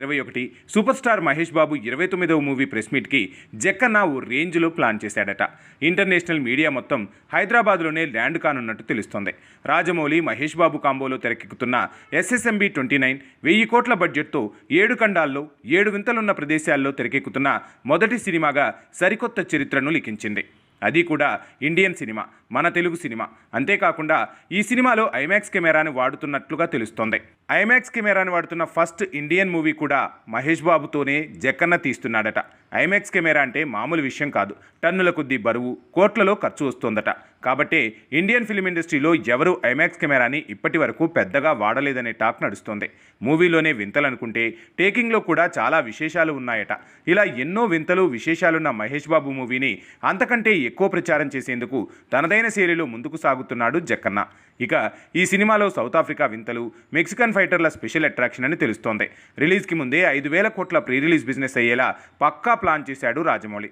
21 super star Mahesh Babu 29వ movie press మీట్కి Jakkanna ఓ రేంజ్లో plan చేశాడట. International media మొత్తం హైదరాబాద్లోనే ల్యాండ్ కానున్నట్టు తెలుస్తోంది. రాజమౌళి మహేష్ బాబు కాంబోలో తెరకెక్కుతున్న ఎస్ఎస్ఎంబి 29 1000 కోట్ల బడ్జెట్తో 7 ఖండాల్లో 7 వింతలున్న ప్రదేశాల్లో తెరకెక్కుతున్న మొదటి సినిమాగా సరికొత్త చరిత్రను లిఖించింది. అది కూడా ఇండియన్ సినిమా, మన తెలుగు సినిమా. అంతేకాకుండా ఈ సినిమాలో ఐమాక్స్ కెమెరాని వాడుతున్నట్లుగా తెలుస్తోంది. ఐమాక్స్ కెమెరాని వాడుతున్న ఫస్ట్ ఇండియన్ మూవీ కూడా మహేష్ బాబుతోనే జక్కన్న తీస్తున్నాడట. ఐమాక్స్ కెమెరా అంటే మామూలు విషయం కాదు. టన్నుల కొద్దీ బరువు, కోట్లలో ఖర్చు వస్తోందట. కాబట్టే ఇండియన్ ఫిల్మ్ ఇండస్ట్రీలో ఎవరూ ఐమాక్స్ కెమెరాని ఇప్పటి వరకు పెద్దగా వాడలేదనే టాక్ నడుస్తోంది. మూవీలోనే వింతలనుకుంటే టేకింగ్లో కూడా చాలా విశేషాలు ఉన్నాయట. ఇలా ఎన్నో వింతలు విశేషాలున్న మహేష్ బాబు మూవీని అంతకంటే ఎక్కువ ప్రచారం చేసేందుకు తనదైన శైలిలో ముందుకు సాగుతున్నాడు జక్కన్న. ఇక ఈ సినిమాలో సౌత్ ఆఫ్రికా వింతలు, మెక్సికన్ ఫైటర్ల స్పెషల్ అట్రాక్షన్ అని తెలుస్తోంది. రిలీజ్కి ముందే 5,000 కోట్ల ప్రీ రిలీజ్ బిజినెస్ అయ్యేలా పక్కా ప్లాన్ చేశాడు రాజమౌళి.